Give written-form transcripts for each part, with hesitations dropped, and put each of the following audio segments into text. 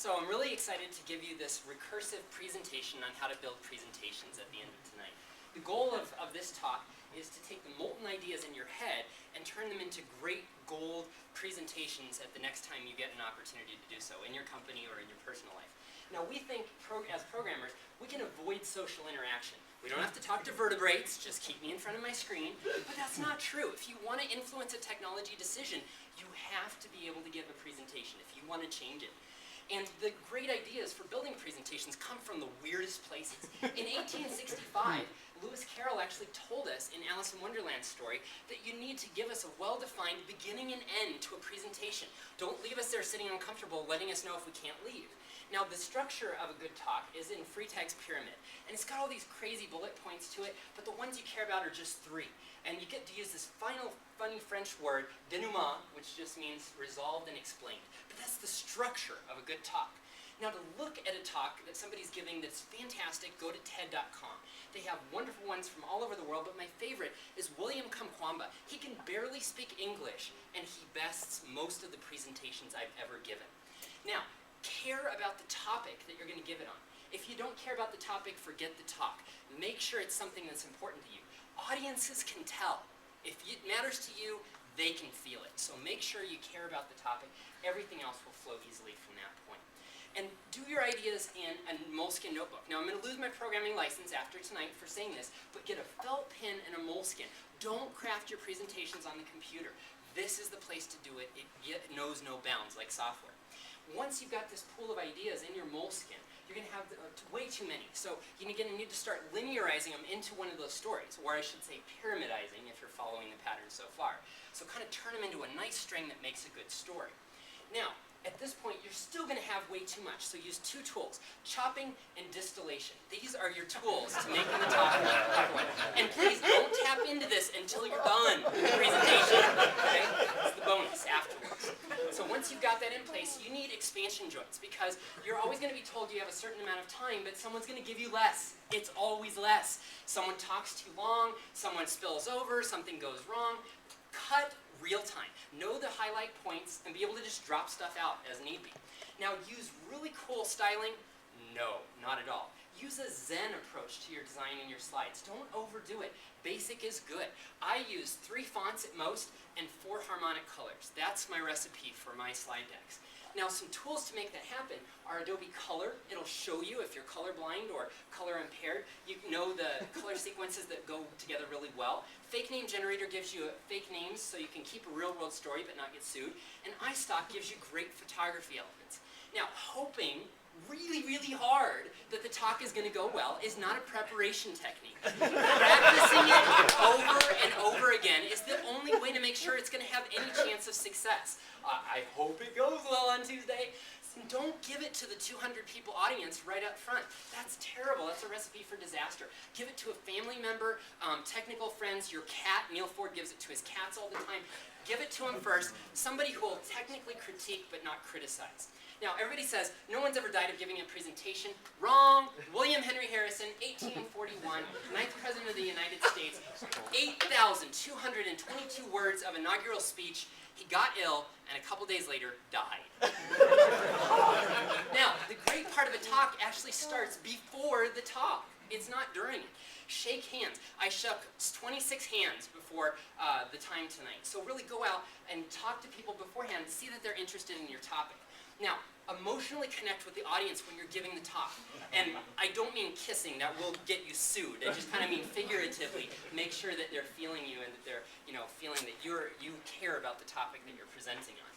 So I'm really excited to give you this recursive presentation on how to build presentations at the end of tonight. The goal of this talk is to take the molten ideas in your head and turn them into great gold presentations at the next time you get an opportunity to do so in your company or in your personal life. Now we think, as programmers, we can avoid social interaction. We don't have to talk to vertebrates, just keep me in front of my screen, but that's not true. If you want to influence a technology decision, you have to be able to give a presentation if you want to change it. And the great ideas for building presentations come from the weirdest places. In 1865, Lewis Carroll actually told us in Alice in Wonderland's story that you need to give us a well-defined beginning and end to a presentation. Don't leave us there sitting uncomfortable, letting us know if we can't leave. Now, the structure of a good talk is in Freytag's pyramid, and it's got all these crazy bullet points to it, but the ones you care about are just 3. And you get to use this final, funny French word, denouement, which just means resolved and explained. But that's the structure of a good talk. Now, to look at a talk that somebody's giving that's fantastic, go to TED.com. They have wonderful ones from all over the world, but my favorite is William Kamkwamba. He can barely speak English, and he bests most of the presentations I've ever given. Now, care about the topic that you're going to give it on. If you don't care about the topic, forget the talk. Make sure it's something that's important to you. Audiences can tell. If it matters to you, they can feel it. So make sure you care about the topic. Everything else will flow easily from that point. And do your ideas in a moleskin notebook. Now, I'm going to lose my programming license after tonight for saying this, but get a felt pen and a moleskin. Don't craft your presentations on the computer. This is the place to do it. It knows no bounds like software. Once you've got this pool of ideas in your moleskin, you're going to have way too many. So you're going to need to start linearizing them into one of those stories, or I should say pyramidizing if you're following the pattern so far. So kind of turn them into a nice string that makes a good story. Now, at this point, you're still going to have way too much, so use 2 tools, chopping and distillation. These are your tools to making the talk. And please don't tap into this until you're done with the presentation. Okay? It's the bonus afterwards. So once you've got that in place, you need expansion joints, because you're always going to be told you have a certain amount of time, but someone's going to give you less. It's always less. Someone talks too long, someone spills over, something goes wrong. Cut real time. Know the highlight points and be able to just drop stuff out as need be. Now, use really cool styling? No, not at all. Use a Zen approach to your design and your slides. Don't overdo it. Basic is good. I use 3 fonts at most and 4 harmonic colors. That's my recipe for my slide decks. Now, some tools to make that happen are Adobe Color. It'll show you if you're colorblind or color impaired. You know the color sequences that go together really well. Fake Name Generator gives you fake names so you can keep a real-world story but not get sued. And iStock gives you great photography elements. Now, hoping really, really hard that the talk is going to go well is not a preparation technique. Practicing it over and over again is the only way to make sure it's going to have any chance of success. I hope it goes well on Tuesday. Don't give it to the 200 people audience right up front. That's terrible. That's a recipe for disaster. Give it to a family member, technical friends, your cat. Neil Ford gives it to his cats all the time. Give it to him first. Somebody who will technically critique but not criticize. Now, everybody says, no one's ever died of giving a presentation. Wrong. William Henry Harrison, 1841, 9th President of the United States, 8,222 words of inaugural speech. He got ill, and a couple days later, died. Now, the great part of a talk actually starts before the talk. It's not during it. Shake hands. I shook 26 hands before the time tonight. So really go out and talk to people beforehand, see that they're interested in your topic. Now, emotionally connect with the audience when you're giving the talk. And I don't mean kissing, that will get you sued. I just kind of mean figuratively. Make sure that they're feeling you and that they're, feeling that you care about the topic that you're presenting on.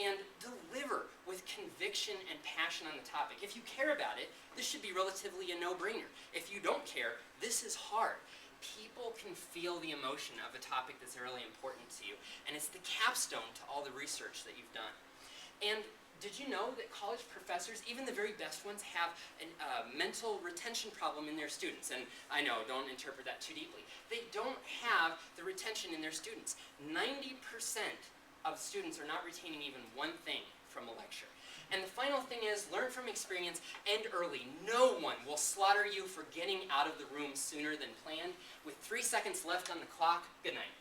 And deliver with conviction and passion on the topic. If you care about it, this should be relatively a no-brainer. If you don't care, this is hard. People can feel the emotion of a topic that's really important to you, and it's the capstone to all the research that you've done. And did you know that college professors, even the very best ones, have a mental retention problem in their students? And I know, don't interpret that too deeply. They don't have the retention in their students. 90% of students are not retaining even one thing from a lecture. And the final thing is, learn from experience, end early. No one will slaughter you for getting out of the room sooner than planned. With 3 seconds left on the clock, good night.